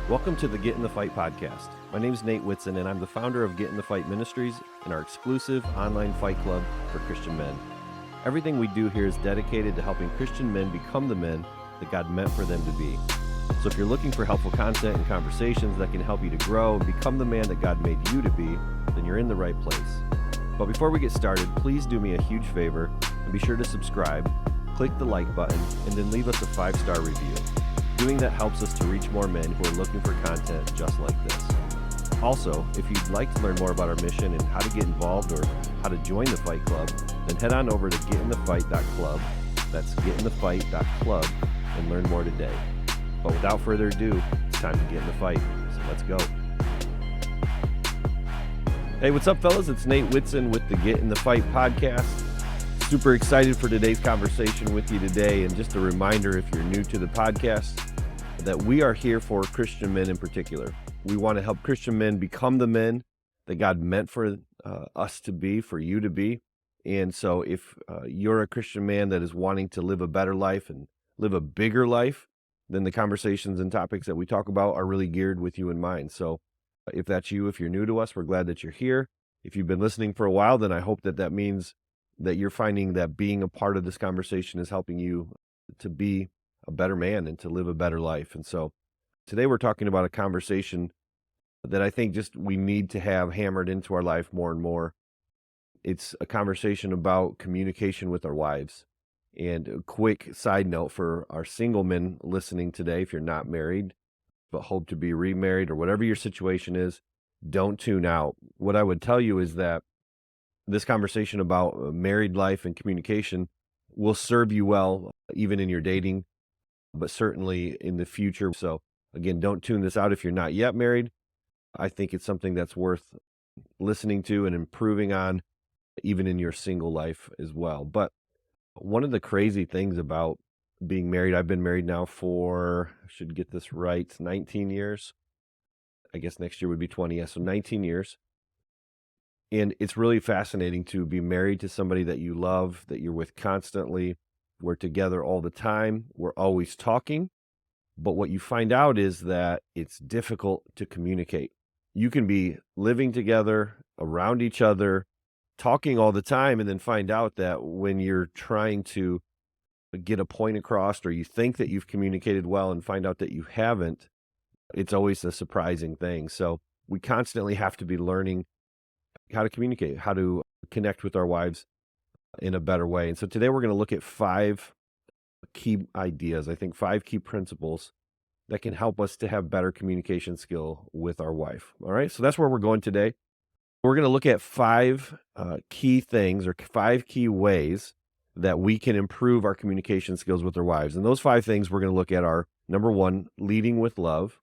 Welcome to the Get in the Fight podcast. My name is Nate Whitson, and I'm the founder of Get in the Fight Ministries and our exclusive online fight club for Christian men. Everything we do here is dedicated to helping Christian men become the men that God meant for them to be. So if you're looking for helpful content and conversations that can help you to grow and become the man that God made you to be, then you're in the right place. But before we get started, please do me a huge favor and be sure to subscribe, click the like button, and then leave us a 5-star review. Doing that helps us to reach more men who are looking for content just like this. Also, if you'd like to learn more about our mission and how to get involved or how to join the Fight Club, then head on over to getinthefight.club. That's getinthefight.club and learn more today. But without further ado, it's time to get in the fight. So let's go. Hey, what's up, fellas? It's Nate Whitson with the Get in the Fight podcast. Super excited for today's conversation with you today. And just a reminder, if you're new to the podcast, that we are here for Christian men in particular. We want to help Christian men become the men that God meant for us to be, for you to be. And so if you're a Christian man that is wanting to live a better life and live a bigger life, then the conversations and topics that we talk about are really geared with you in mind. So if that's you, if you're new to us, we're glad that you're here. If you've been listening for a while, then I hope that means that you're finding that being a part of this conversation is helping you to be a better man and to live a better life. And so today we're talking about a conversation that I think just we need to have hammered into our life more and more. It's a conversation about communication with our wives. And a quick side note for our single men listening today, if you're not married, but hope to be remarried or whatever your situation is, don't tune out. What I would tell you is that this conversation about married life and communication will serve you well, even in your dating, but certainly in the future. So again, don't tune this out if you're not yet married. I think it's something that's worth listening to and improving on, even in your single life as well. But one of the crazy things about being married, I've been married now for, I should get this right, 19 years. I guess next year would be 20. Yeah, so 19 years. And it's really fascinating to be married to somebody that you love, that you're with constantly. We're together all the time. We're always talking. But what you find out is that it's difficult to communicate. You can be living together, around each other, talking all the time, and then find out that when you're trying to get a point across or you think that you've communicated well and find out that you haven't, it's always a surprising thing. So we constantly have to be learning how to communicate, how to connect with our wives in a better way. And so today we're going to look at 5 key ideas, I think 5 key principles that can help us to have better communication skill with our wife. All right, so that's where we're going today. We're going to look at 5 key things or 5 key ways that we can improve our communication skills with our wives. And those 5 things we're going to look at are, number 1, leading with love.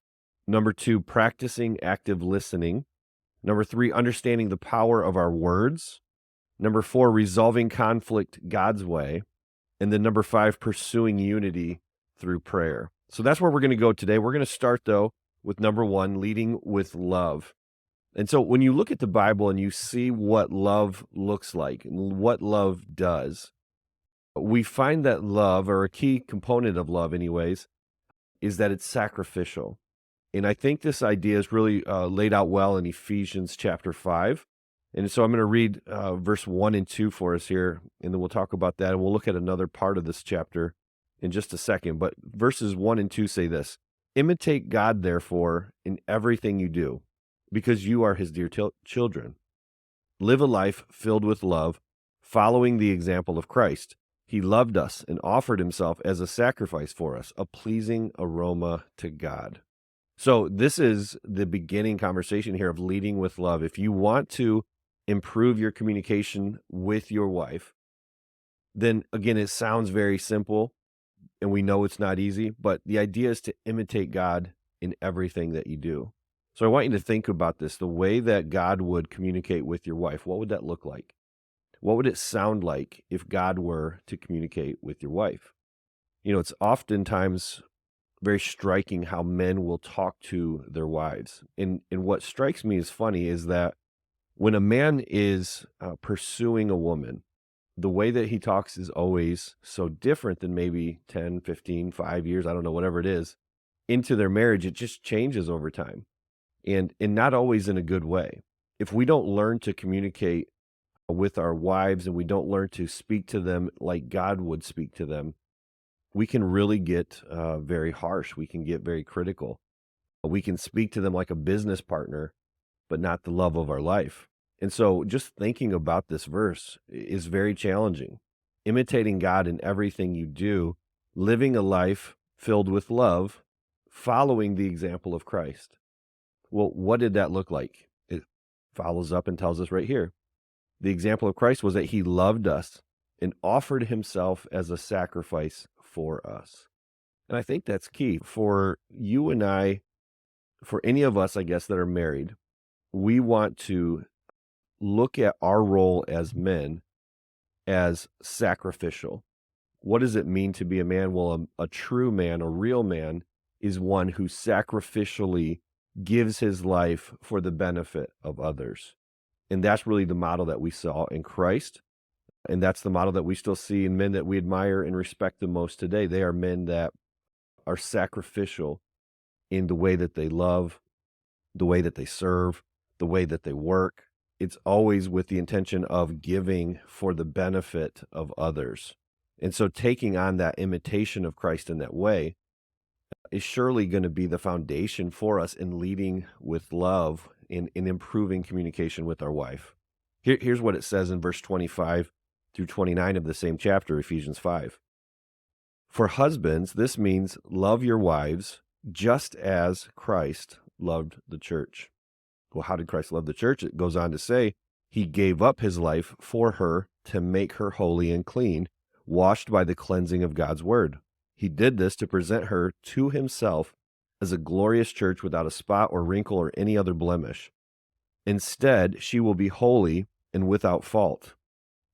Number 2, practicing active listening. Number 3, understanding the power of our words. Number 4, resolving conflict God's way. And then number 5, pursuing unity through prayer. So that's where we're going to go today. We're going to start, though, with number 1, leading with love. And so when you look at the Bible and you see what love looks like and what love does, we find that love, or a key component of love anyways, is that it's sacrificial. And I think this idea is really laid out well in Ephesians chapter 5. And so I'm going to read verse 1 and 2 for us here, and then we'll talk about that, and we'll look at another part of this chapter in just a second. But verses 1 and 2 say this: imitate God, therefore, in everything you do, because you are his dear children. Live a life filled with love, following the example of Christ. He loved us and offered himself as a sacrifice for us, a pleasing aroma to God. So this is the beginning conversation here of leading with love. If you want to improve your communication with your wife, then again, it sounds very simple, and we know it's not easy, but the idea is to imitate God in everything that you do. So I want you to think about this, the way that God would communicate with your wife. What would that look like? What would it sound like if God were to communicate with your wife? You know, it's oftentimes very striking how men will talk to their wives. And what strikes me as funny is that when a man is pursuing a woman, the way that he talks is always so different than maybe 10, 15, 5 years, I don't know, whatever it is. into their marriage, it just changes over time, and not always in a good way. If we don't learn to communicate with our wives and we don't learn to speak to them like God would speak to them, we can really get very harsh. We can get very critical. We can speak to them like a business partner, but not the love of our life. And so just thinking about this verse is very challenging. Imitating God in everything you do, living a life filled with love, following the example of Christ. Well, what did that look like? It follows up and tells us right here. The example of Christ was that he loved us and offered himself as a sacrifice for us. And I think that's key for you and I, for any of us, I guess, that are married. We want to look at our role as men as sacrificial. What does it mean to be a man? Well, a true man, a real man, is one who sacrificially gives his life for the benefit of others. And that's really the model that we saw in Christ. And that's the model that we still see in men that we admire and respect the most today. They are men that are sacrificial in the way that they love, the way that they serve, the way that they work. It's always with the intention of giving for the benefit of others. And so taking on that imitation of Christ in that way is surely going to be the foundation for us in leading with love, in improving communication with our wife. Here's what it says in verse 25 through 29 of the same chapter, Ephesians 5. For husbands, this means love your wives just as Christ loved the church. Well, how did Christ love the church? It goes on to say, he gave up his life for her to make her holy and clean, washed by the cleansing of God's word. He did this to present her to himself as a glorious church without a spot or wrinkle or any other blemish. Instead, she will be holy and without fault.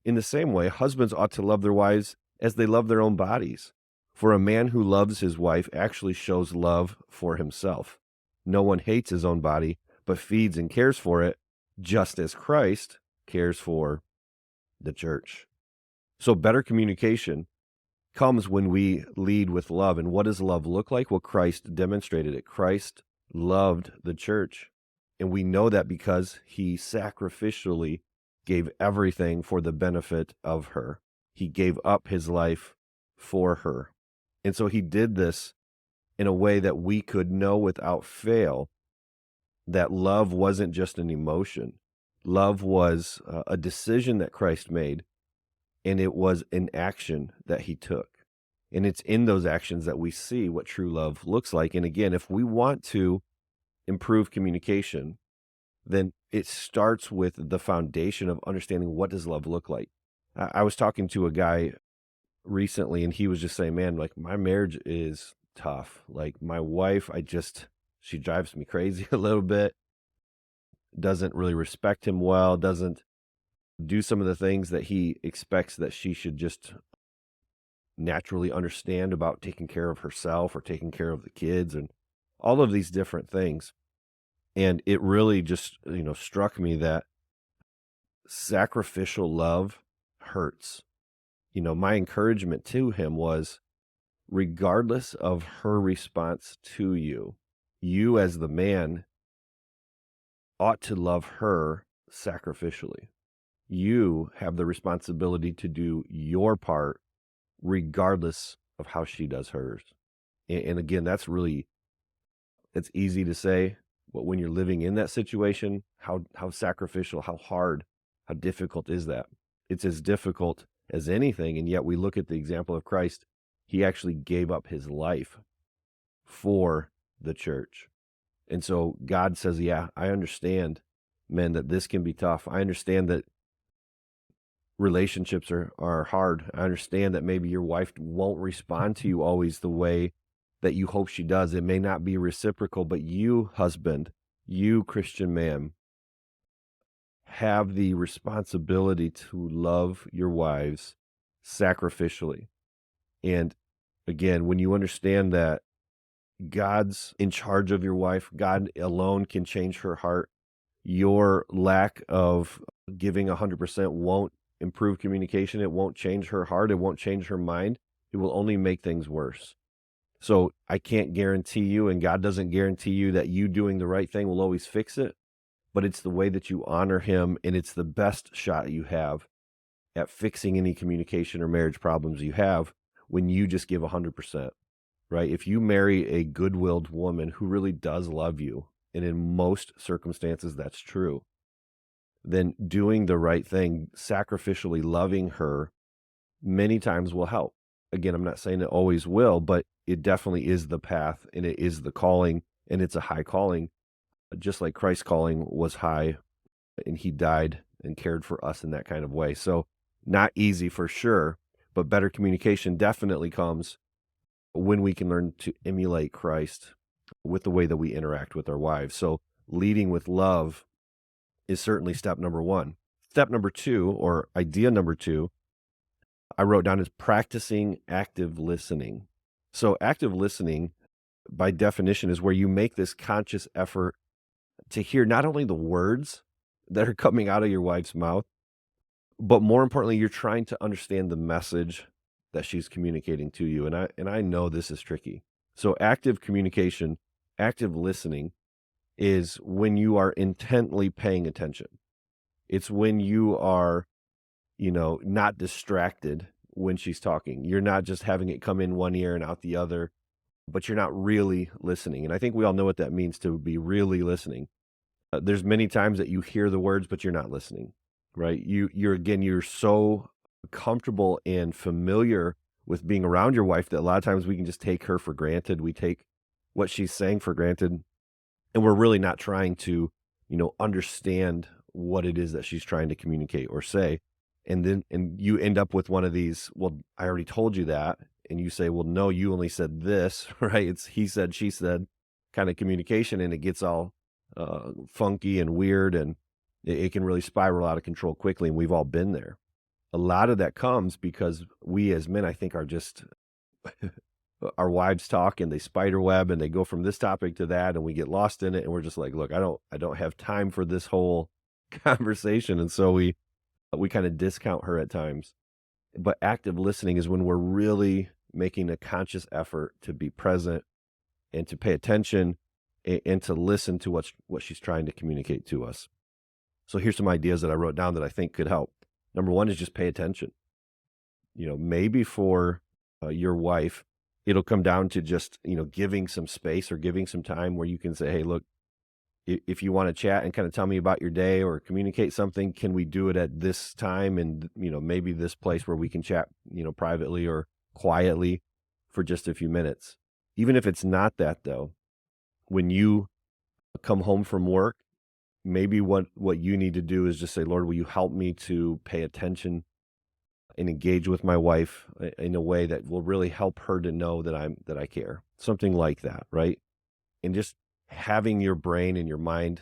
In the same way, husbands ought to love their wives as they love their own bodies. For a man who loves his wife actually shows love for himself. No one hates his own body, but feeds and cares for it, just as Christ cares for the church. So better communication comes when we lead with love. And what does love look like? Well, Christ demonstrated it. Christ loved the church. And we know that because he sacrificially gave everything for the benefit of her. He gave up his life for her. And so he did this in a way that we could know without fail that love wasn't just an emotion. Love was a decision that Christ made, and it was an action that he took. And it's in those actions that we see what true love looks like. And again, if we want to improve communication, then it starts with the foundation of understanding what does love look like. I was talking to a guy recently, and he was just saying, man, like my marriage is tough. Like my wife, she drives me crazy a little bit, doesn't really respect him well, doesn't do some of the things that he expects that she should just naturally understand about taking care of herself or taking care of the kids and all of these different things. And it really just, struck me that sacrificial love hurts. My encouragement to him was, regardless of her response to you, you as the man ought to love her sacrificially. You have the responsibility to do your part regardless of how she does hers. And again, that's easy to say, but when you're living in that situation, how sacrificial, how hard, how difficult is that? It's as difficult as anything, and yet we look at the example of Christ. He actually gave up his life for the church. And so God says, yeah, I understand, men, that this can be tough. I understand that relationships are hard. I understand that maybe your wife won't respond to you always the way that you hope she does. It may not be reciprocal, but you, husband, you, Christian man, have the responsibility to love your wives sacrificially. And again, when you understand that God's in charge of your wife, God alone can change her heart, your lack of giving 100% won't improve communication. It won't change her heart. It won't change her mind. It will only make things worse. So I can't guarantee you, and God doesn't guarantee you that you doing the right thing will always fix it, but it's the way that you honor him, and it's the best shot you have at fixing any communication or marriage problems you have when you just give 100%, right? If you marry a good-willed woman who really does love you, and in most circumstances that's true, then doing the right thing, sacrificially loving her many times will help. Again, I'm not saying it always will, but it definitely is the path and it is the calling, and it's a high calling, just like Christ's calling was high and he died and cared for us in that kind of way. So, not easy for sure, but better communication definitely comes when we can learn to emulate Christ with the way that we interact with our wives. So, leading with love is certainly step number one. Step number two, or idea number two, I wrote down is practicing active listening. So, active listening, by definition, is where you make this conscious effort to hear not only the words that are coming out of your wife's mouth, but more importantly, you're trying to understand the message that she's communicating to you. And I know this is tricky. So, active communication, active listening is when you are intently paying attention. It's when you are, not distracted when she's talking. You're not just having it come in one ear and out the other, but you're not really listening. And I think we all know what that means to be really listening. There's many times that you hear the words, but you're not listening, right? You're so comfortable and familiar with being around your wife that a lot of times we can just take her for granted. We take what she's saying for granted, and we're really not trying to, understand what it is that she's trying to communicate or say. And you end up with one of these, well, I already told you that. And you say, well, no, you only said this, right? It's he said, she said kind of communication, and it gets all funky and weird, and it can really spiral out of control quickly. And we've all been there. A lot of that comes because we as men, I think, are just our wives talk and they spider web and they go from this topic to that, and we get lost in it, and we're just like, look, I don't have time for this whole conversation. And so we kind of discount her at times. But active listening is when we're really making a conscious effort to be present and to pay attention and to listen to what she's trying to communicate to us. So here's some ideas that I wrote down that I think could help. Number one is just pay attention. Maybe for your wife, it'll come down to just, giving some space or giving some time where you can say, hey, look, if you want to chat and kind of tell me about your day or communicate something, can we do it at this time? And, maybe this place where we can chat, privately or quietly for just a few minutes. Even if it's not that, though, when you come home from work, maybe what you need to do is just say, Lord, will you help me to pay attention and engage with my wife in a way that will really help her to know that I care. Something like that, right? And just having your brain and your mind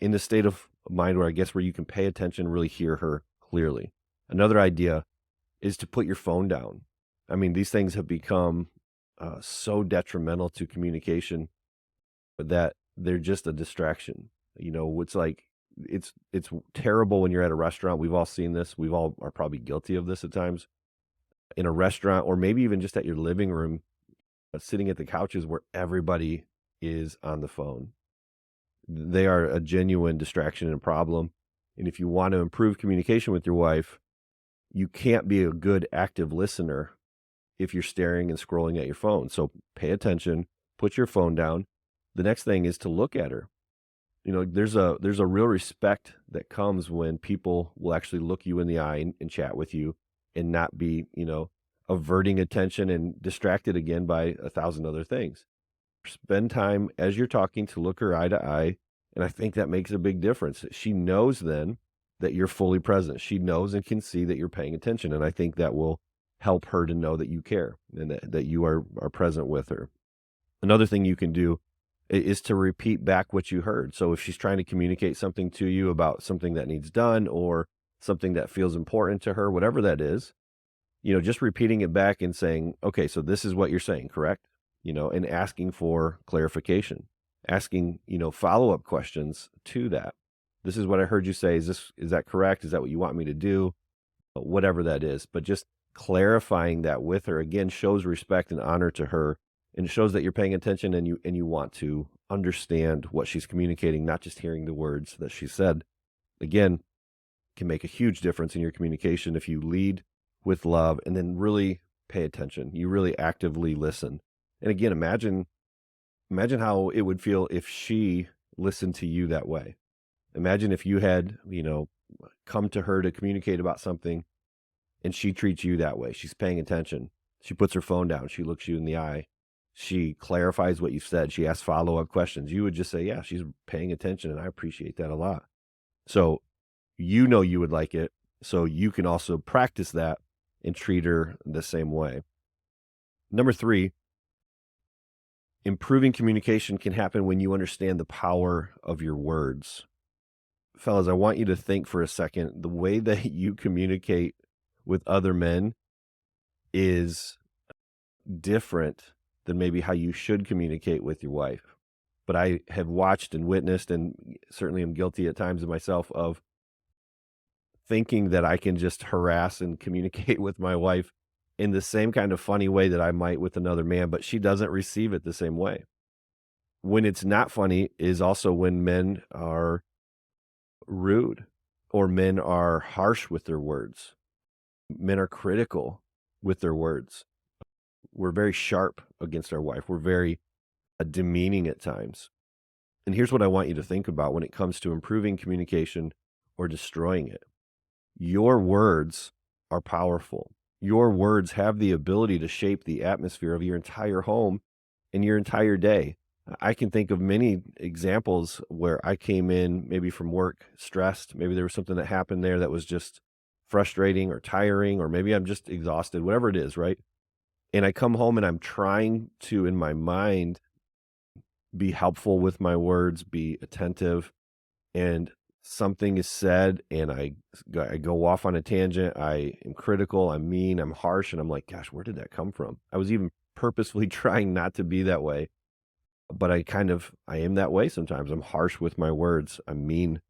in the state of mind where you can pay attention, really hear her clearly. Another idea is to put your phone down. I mean, these things have become so detrimental to communication that they're just a distraction. It's like, it's terrible when you're at a restaurant. We've all seen this. We've all are probably guilty of this at times in a restaurant, or maybe even just at your living room, sitting at the couches where everybody is on the phone. They are a genuine distraction and problem. And if you want to improve communication with your wife, you can't be a good active listener if you're staring and scrolling at your phone. So pay attention, put your phone down. The next thing is to look at her. There's a real respect that comes when people will actually look you in the eye and chat with you and not be, averting attention and distracted again by 1,000 other things. Spend time as you're talking to look her eye to eye. And I think that makes a big difference. She knows then that you're fully present. She knows and can see that you're paying attention. And I think that will help her to know that you care and that you are present with her. Another thing you can do is to repeat back what you heard. So if she's trying to communicate something to you about something that needs done or something that feels important to her, whatever that is, just repeating it back and saying, okay, so this is what you're saying, correct? And asking for clarification, asking, follow-up questions to that. This is what I heard you say. Is that correct? Is that what you want me to do? Whatever that is. But just clarifying that with her, again, shows respect and honor to her And it shows that you're paying attention and you want to understand what she's communicating, not just hearing the words that she said. Again, can make a huge difference in your communication if you lead with love and then really pay attention. You really actively listen. And again, imagine how it would feel if she listened to you that way. Imagine if you had, come to her to communicate about something and she treats you that way. She's paying attention. She puts her phone down. She looks you in the eye. She clarifies what you've said. She asks follow-up questions. You would just say, yeah, she's paying attention, and I appreciate that a lot. So you would like it. So you can also practice that and treat her the same way. Number 3, improving communication can happen when you understand the power of your words. Fellas, I want you to think for a second, the way that you communicate with other men is different than maybe how you should communicate with your wife. But I have watched and witnessed, and certainly am guilty at times of myself, of thinking that I can just harass and communicate with my wife in the same kind of funny way that I might with another man, but she doesn't receive it the same way. When it's not funny is also when men are rude or men are harsh with their words. Men are critical with their words. We're very sharp against our wife. We're very demeaning at times. And here's what I want you to think about when it comes to improving communication or destroying it. Your words are powerful. Your words have the ability to shape the atmosphere of your entire home and your entire day. I can think of many examples where I came in maybe from work stressed. Maybe there was something that happened there that was just frustrating or tiring, or maybe I'm just exhausted, whatever it is, right? And I come home and I'm trying to, in my mind, be helpful with my words, be attentive, and something is said and I go off on a tangent. I am critical, I'm mean, I'm harsh, and I'm like, gosh, where did that come from? I was even purposefully trying not to be that way, but I am that way sometimes. I'm harsh with my words, I'm mean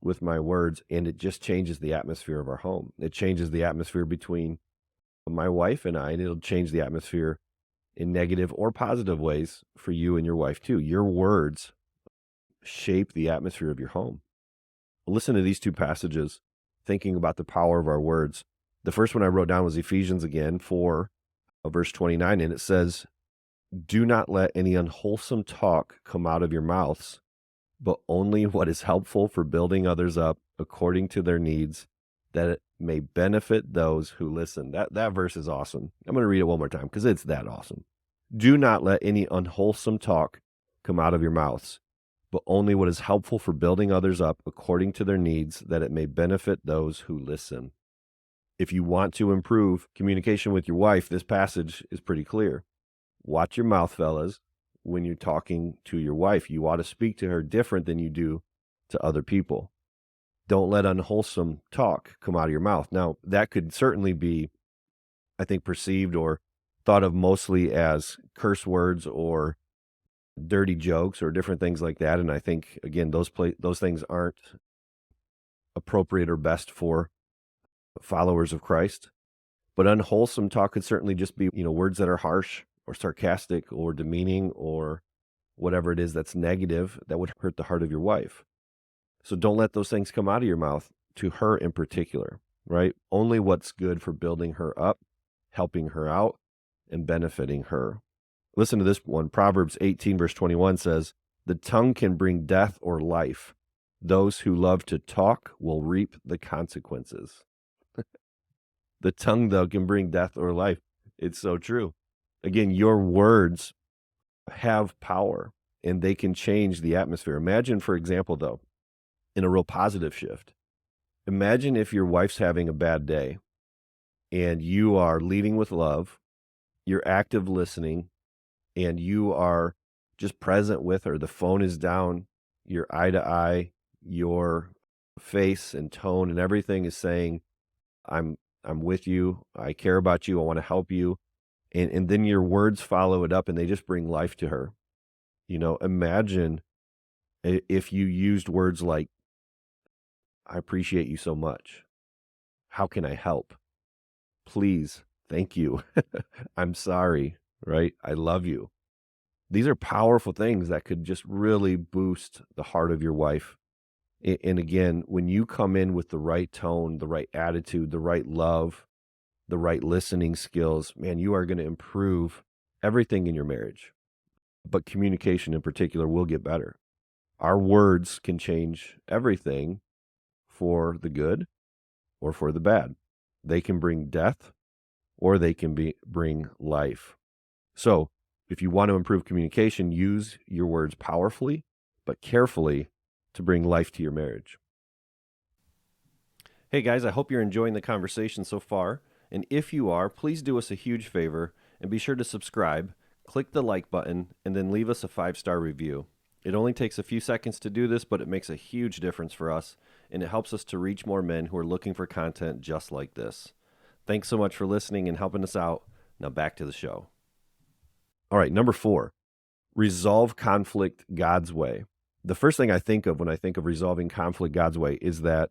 with my words, and it just changes the atmosphere of our home. It changes the atmosphere between my wife and I, and it'll change the atmosphere in negative or positive ways for you and your wife too. Your words shape the atmosphere of your home. Listen to these 2 passages, thinking about the power of our words. The first one I wrote down was Ephesians again, 4, verse 29, and it says, "Do not let any unwholesome talk come out of your mouths, but only what is helpful for building others up according to their needs, that it may benefit those who listen." That verse is awesome. I'm going to read it one more time because it's that awesome. Do not let any unwholesome talk come out of your mouths, but only what is helpful for building others up according to their needs, that it may benefit those who listen. If you want to improve communication with your wife, this passage is pretty clear. Watch your mouth, fellas. When you're talking to your wife, you ought to speak to her different than you do to other people. Don't let unwholesome talk come out of your mouth. Now, that could certainly be, I think, perceived or thought of mostly as curse words or dirty jokes or different things like that. And I think, again, those things aren't appropriate or best for followers of Christ. But unwholesome talk could certainly just be, words that are harsh or sarcastic or demeaning or whatever it is that's negative that would hurt the heart of your wife. So don't let those things come out of your mouth to her in particular, right? Only what's good for building her up, helping her out, and benefiting her. Listen to this one. Proverbs 18, verse 21 says, "The tongue can bring death or life. Those who love to talk will reap the consequences." The tongue, though, can bring death or life. It's so true. Again, your words have power and they can change the atmosphere. Imagine, for example, though, in a real positive shift. Imagine if your wife's having a bad day and you are leading with love, you're active listening, and you are just present with her. The phone is down, you're eye to eye, your face and tone and everything is saying, I'm with you, I care about you, I want to help you. And then your words follow it up and they just bring life to her. Imagine if you used words like, "I appreciate you so much. How can I help? Please, thank you. I'm sorry. right? I love you. These are powerful things that could just really boost the heart of your wife. And again, when you come in with the right tone, the right attitude, the right love, the right listening skills, man, you are going to improve everything in your marriage. But communication in particular will get better. Our words can change everything for the good or for the bad. They can bring death or they can bring life. So if you want to improve communication, use your words powerfully, but carefully to bring life to your marriage. Hey guys, I hope you're enjoying the conversation so far. And if you are, please do us a huge favor and be sure to subscribe, click the like button, and then leave us a 5-star review. It only takes a few seconds to do this, but it makes a huge difference for us, and it helps us to reach more men who are looking for content just like this. Thanks so much for listening and helping us out. Now back to the show. All right, number 4, resolve conflict God's way. The first thing I think of when I think of resolving conflict God's way is that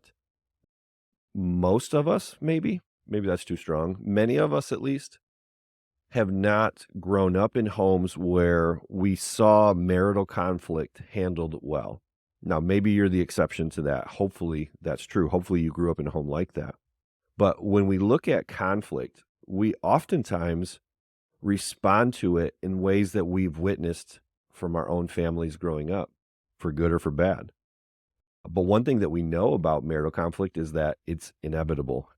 most of us, maybe that's too strong, many of us at least, have not grown up in homes where we saw marital conflict handled well. Now, maybe you're the exception to that. Hopefully that's true. Hopefully you grew up in a home like that. But when we look at conflict, we oftentimes respond to it in ways that we've witnessed from our own families growing up, for good or for bad. But one thing that we know about marital conflict is that it's inevitable.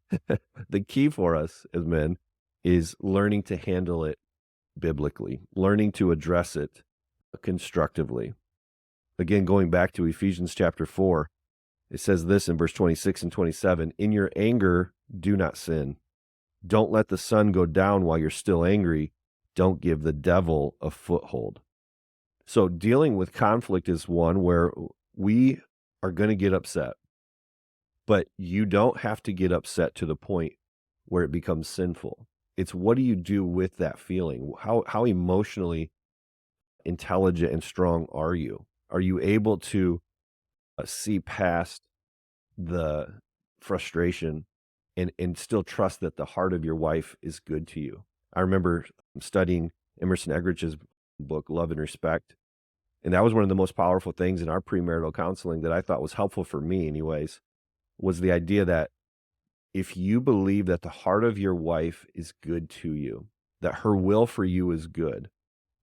The key for us as men is learning to handle it biblically, learning to address it constructively. Again, going back to Ephesians chapter 4, it says this in verse 26 and 27, "In your anger, do not sin. Don't let the sun go down while you're still angry. Don't give the devil a foothold." So dealing with conflict is one where we are going to get upset, but you don't have to get upset to the point where it becomes sinful. It's what do you do with that feeling? How emotionally intelligent and strong are you? Are you able to see past the frustration and still trust that the heart of your wife is good to you? I remember studying Emerson Eggerich's book, Love and Respect, and that was one of the most powerful things in our premarital counseling that I thought was helpful for me anyways, was the idea that if you believe that the heart of your wife is good to you, that her will for you is good,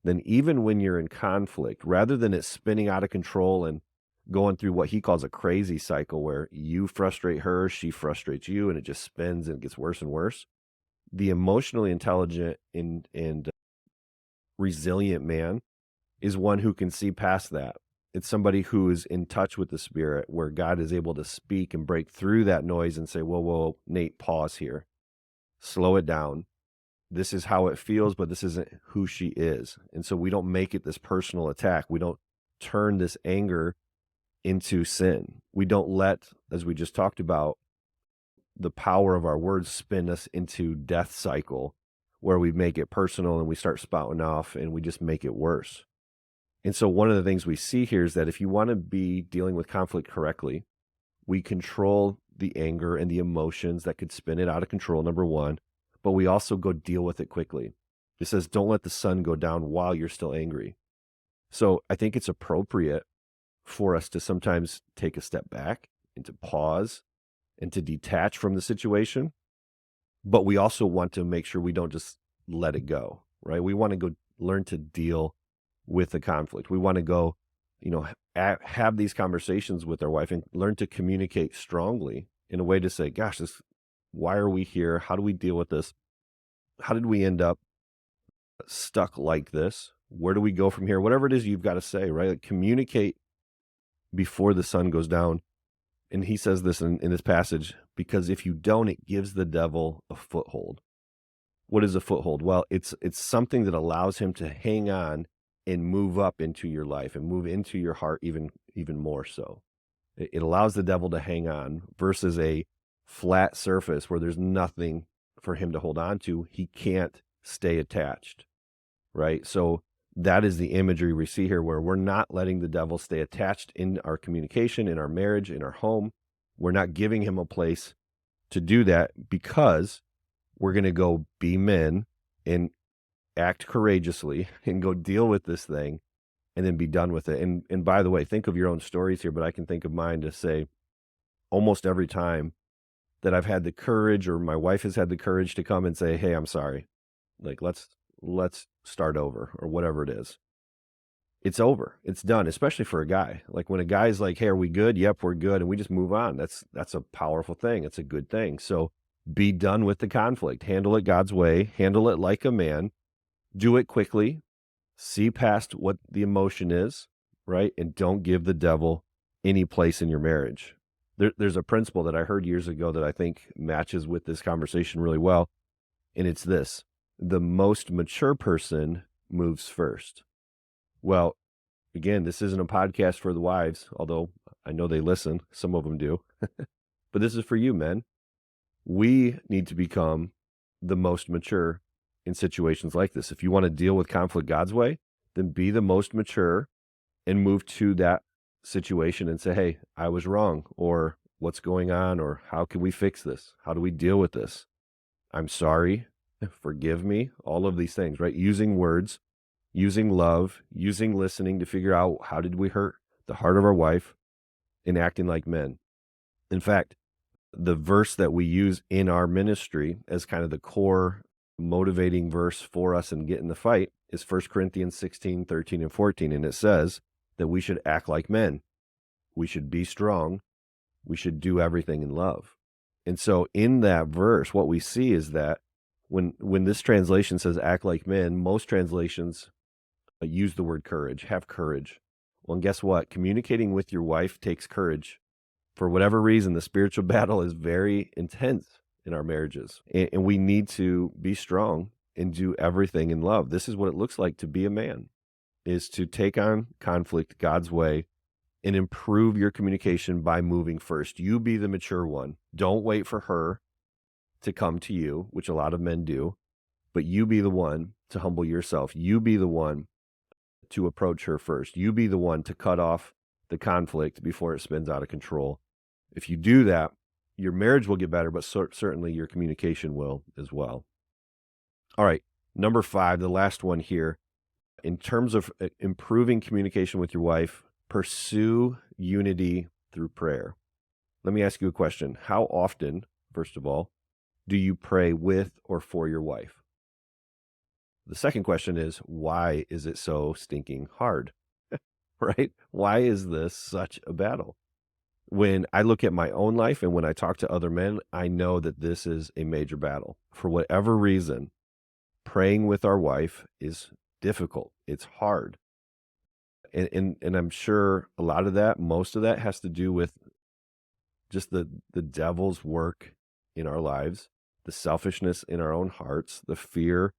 then even when you're in conflict, rather than it spinning out of control and going through what he calls a crazy cycle where you frustrate her, she frustrates you, and it just spins and it gets worse and worse, the emotionally intelligent and resilient man is one who can see past that. It's somebody who is in touch with the Spirit, where God is able to speak and break through that noise and say, whoa, Nate, pause here. Slow it down. This is how it feels, but this isn't who she is. And so we don't make it this personal attack. We don't turn this anger into sin. We don't let, as we just talked about, the power of our words spin us into death cycle where we make it personal and we start spouting off and we just make it worse. And so one of the things we see here is that if you want to be dealing with conflict correctly, we control the anger and the emotions that could spin it out of control, number one, but we also go deal with it quickly. It says, don't let the sun go down while you're still angry. So I think it's appropriate for us to sometimes take a step back and to pause and to detach from the situation. But we also want to make sure we don't just let it go, right? We want to go learn to deal with the conflict. We want to go, have these conversations with our wife and learn to communicate strongly in a way to say, gosh, why are we here? How do we deal with this? How did we end up stuck like this? Where do we go from here? Whatever it is you've got to say, right? Like, communicate before the sun goes down. And he says this in this passage, because if you don't, it gives the devil a foothold. What is a foothold? Well, it's something that allows him to hang on and move up into your life and move into your heart even more so. It allows the devil to hang on versus a flat surface where there's nothing for him to hold on to. He can't stay attached, right? So that is the imagery we see here, where we're not letting the devil stay attached in our communication, in our marriage, in our home. We're not giving him a place to do that, because we're going to go be men and act courageously and go deal with this thing and then be done with it. And by the way, think of your own stories here, but I can think of mine to say almost every time that I've had the courage or my wife has had the courage to come and say, "Hey, I'm sorry. Like let's start over," or whatever it is. It's over. It's done, especially for a guy. Like when a guy's like, "Hey, are we good?" "Yep, we're good." And we just move on. That's a powerful thing. It's a good thing. So be done with the conflict. Handle it God's way. Handle it like a man. Do it quickly. See past what the emotion is, right? And don't give the devil any place in your marriage. There's a principle that I heard years ago that I think matches with this conversation really well. And it's this: the most mature person moves first. Well, again, this isn't a podcast for the wives, although I know they listen. Some of them do. But this is for you, men. We need to become the most mature in situations like this. If you want to deal with conflict God's way, then be the most mature and move to that situation and say, "Hey, I was wrong," or "What's going on?" or "How can we fix this? How do we deal with this? I'm sorry. Forgive me." All of these things, right? Using words, using love, using listening to figure out how did we hurt the heart of our wife, and acting like men. In fact, the verse that we use in our ministry as kind of the core motivating verse for us in getting the fight is 1 Corinthians 16, 13, and 14. And it says that we should act like men. We should be strong. We should do everything in love. And so in that verse, what we see is that when this translation says act like men, most translations use the word courage, have courage. Well, and guess what? Communicating with your wife takes courage. For whatever reason, the spiritual battle is very intense in our marriages. And we need to be strong and do everything in love. This is what it looks like to be a man, is to take on conflict God's way and improve your communication by moving first. You be the mature one. Don't wait for her to come to you, which a lot of men do, but you be the one to humble yourself. You be the one to approach her first. You be the one to cut off the conflict before it spins out of control. If you do that, your marriage will get better, but certainly your communication will as well. All right, number 5, the last one here. In terms of improving communication with your wife, pursue unity through prayer. Let me ask you a question. How often, first of all, do you pray with or for your wife? The second question is, why is it so stinking hard? Right? Why is this such a battle? When I look at my own life and when I talk to other men, I know that this is a major battle. For whatever reason, praying with our wife is difficult. It's hard. And I'm sure a lot of that, most of that has to do with just the devil's work in our lives, the selfishness in our own hearts, the fear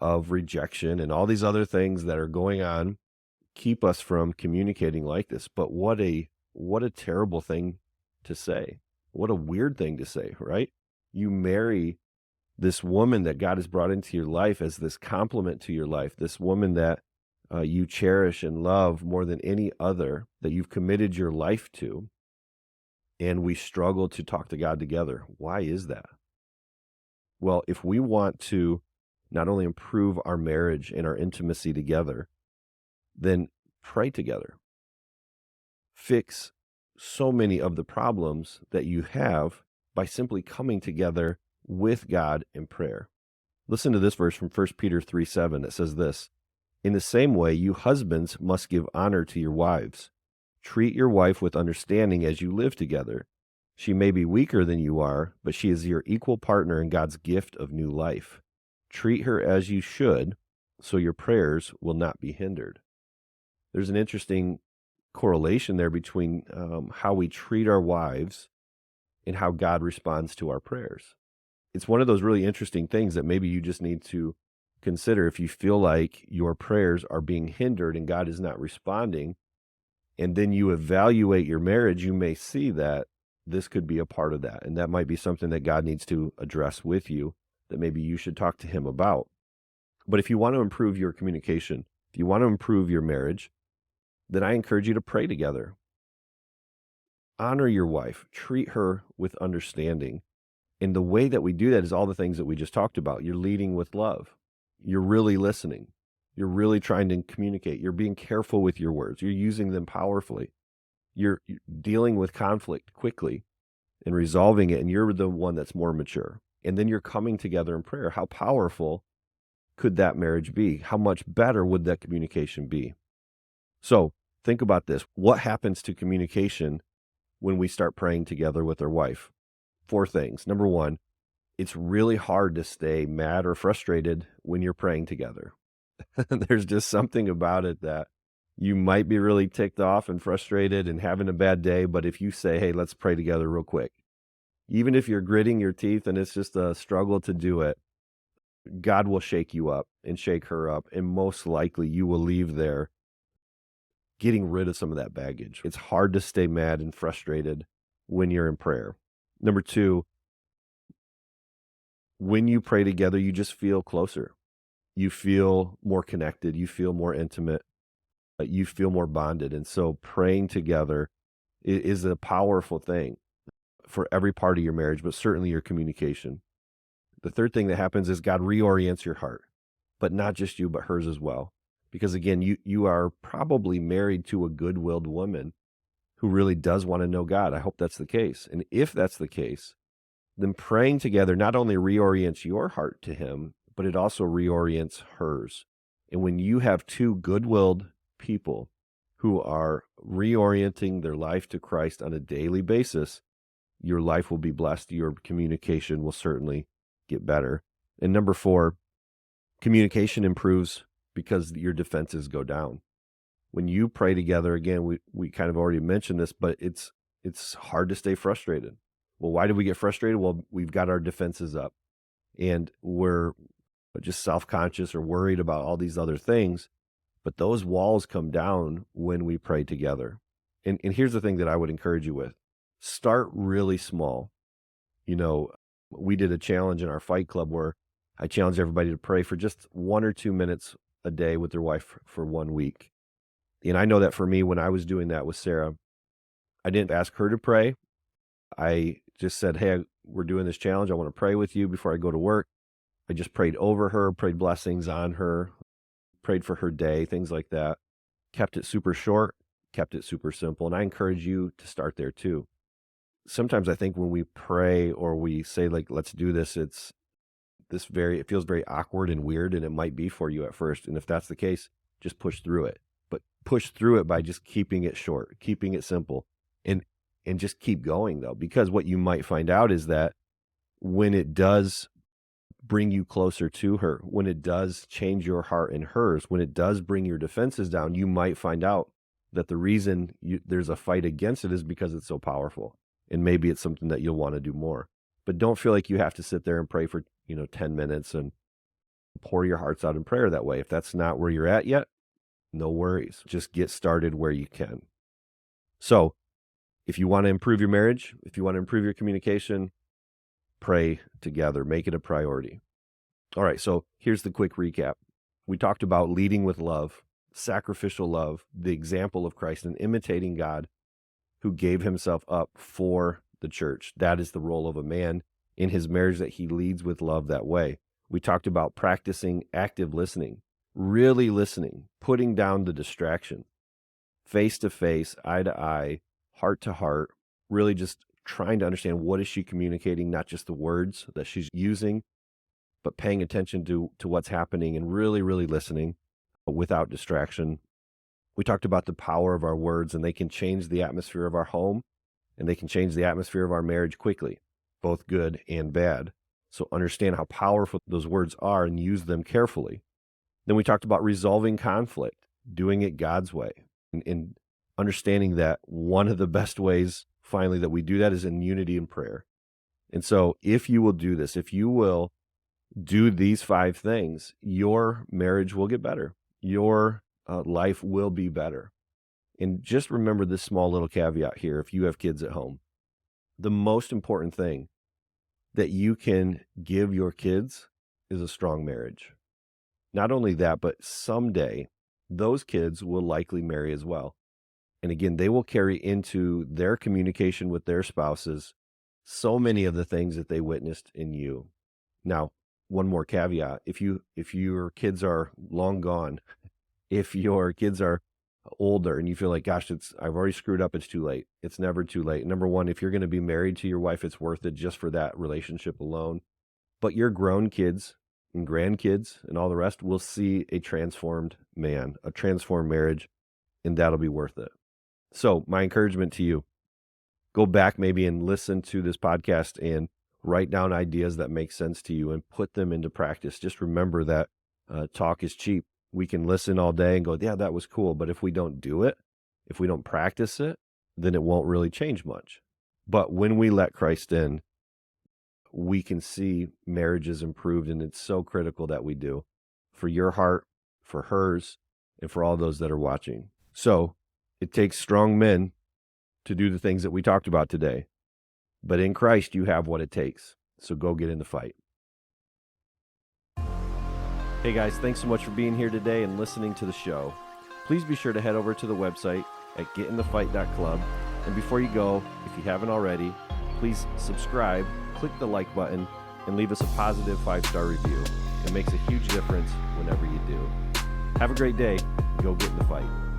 of rejection, and all these other things that are going on keep us from communicating like this. But what a terrible thing to say. What a weird thing to say, right? You marry this woman that God has brought into your life as this complement to your life, this woman that you cherish and love more than any other, that you've committed your life to, and we struggle to talk to God together. Why is that? Well, if we want to not only improve our marriage and our intimacy together, then pray together. Fix so many of the problems that you have by simply coming together with God in prayer. Listen to this verse from 1 Peter 3:7 that says this: "In the same way, you husbands must give honor to your wives. Treat your wife with understanding as you live together. She may be weaker than you are, but she is your equal partner in God's gift of new life. Treat her as you should, so your prayers will not be hindered." There's an interesting correlation there between how we treat our wives and how God responds to our prayers. It's one of those really interesting things that maybe you just need to consider. If you feel like your prayers are being hindered and God is not responding, and then you evaluate your marriage, you may see that this could be a part of that. And that might be something that God needs to address with you, that maybe you should talk to him about. But if you want to improve your communication, if you want to improve your marriage, then I encourage you to pray together. Honor your wife. Treat her with understanding. And the way that we do that is all the things that we just talked about. You're leading with love. You're really listening. You're really trying to communicate. You're being careful with your words. You're using them powerfully. You're dealing with conflict quickly and resolving it, and you're the one that's more mature. And then you're coming together in prayer. How powerful could that marriage be? How much better would that communication be? So think about this. What happens to communication when we start praying together with our wife? 4 things. Number 1, it's really hard to stay mad or frustrated when you're praying together. There's just something about it that you might be really ticked off and frustrated and having a bad day, but if you say, "Hey, let's pray together real quick," even if you're gritting your teeth and it's just a struggle to do it, God will shake you up and shake her up, and most likely you will leave there getting rid of some of that baggage. It's hard to stay mad and frustrated when you're in prayer. Number 2, when you pray together, you just feel closer. You feel more connected. You feel more intimate. You feel more bonded. And so praying together is a powerful thing for every part of your marriage, but certainly your communication. The third thing that happens is God reorients your heart, but not just you, but hers as well. Because again, you are probably married to a good-willed woman who really does want to know God. I hope that's the case. And if that's the case, then praying together not only reorients your heart to him, but it also reorients hers. And when you have two good-willed people who are reorienting their life to Christ on a daily basis, your life will be blessed. Your communication will certainly get better. And number 4, communication improves because your defenses go down. When you pray together, again, we kind of already mentioned this, but it's hard to stay frustrated. Well, why do we get frustrated? Well, we've got our defenses up and we're just self-conscious or worried about all these other things. But those walls come down when we pray together. And here's the thing that I would encourage you with. Start really small. You know, we did a challenge in our fight club where I challenged everybody to pray for just 1 or 2 minutes a day with their wife for 1 week. And I know that for me, when I was doing that with Sarah, I didn't ask her to pray. I just said, "Hey, we're doing this challenge. I want to pray with you before I go to work." I just prayed over her, prayed blessings on her, prayed for her day, things like that. Kept it super short, kept it super simple. And I encourage you to start there too. Sometimes I think when we pray or we say like, let's do this, it feels very awkward and weird, and it might be for you at first. And if that's the case, just push through it. But push through it by just keeping it short, keeping it simple, and just keep going though, because what you might find out is that when it does bring you closer to her, when it does change your heart and hers, when it does bring your defenses down, you might find out that the reason there's a fight against it is because it's so powerful. And maybe it's something that you'll want to do more. But don't feel like you have to sit there and pray for, 10 minutes and pour your hearts out in prayer that way. If that's not where you're at yet, no worries. Just get started where you can. So if you want to improve your marriage, if you want to improve your communication, pray together. Make it a priority. All right, so here's the quick recap. We talked about leading with love, sacrificial love, the example of Christ, and imitating God who gave himself up for the church. That is the role of a man in his marriage, that he leads with love that way. We talked about practicing active listening, really listening, putting down the distraction, face to face, eye to eye, heart to heart, really just trying to understand what is she communicating, not just the words that she's using, but paying attention to what's happening and really, really listening without distraction. We talked about the power of our words, and they can change the atmosphere of our home, and they can change the atmosphere of our marriage quickly, both good and bad. So understand how powerful those words are and use them carefully. Then we talked about resolving conflict, doing it God's way, and understanding that one of the best ways, finally, that we do that is in unity and prayer. And so if you will do this, if you will do these 5 things, your marriage will get better. Your life will be better. And just remember this small little caveat here if you have kids at home. The most important thing that you can give your kids is a strong marriage. Not only that, but someday those kids will likely marry as well. And again, they will carry into their communication with their spouses so many of the things that they witnessed in you. Now, one more caveat. If your kids are long gone, if your kids are older and you feel like, gosh, I've already screwed up, it's too late. It's never too late. Number one, if you're going to be married to your wife, it's worth it just for that relationship alone. But your grown kids and grandkids and all the rest will see a transformed man, a transformed marriage, and that'll be worth it. So my encouragement to you, go back maybe and listen to this podcast and write down ideas that make sense to you and put them into practice. Just remember that talk is cheap. We can listen all day and go, yeah, that was cool. But if we don't do it, if we don't practice it, then it won't really change much. But when we let Christ in, we can see marriages improved. And it's so critical that we do, for your heart, for hers, and for all those that are watching. So it takes strong men to do the things that we talked about today. But in Christ, you have what it takes. So go get in the fight. Hey guys, thanks so much for being here today and listening to the show. Please be sure to head over to the website at getinthefight.club. And before you go, if you haven't already, please subscribe, click the like button, and leave us a positive 5-star review. It makes a huge difference whenever you do. Have a great day. Go get in the fight.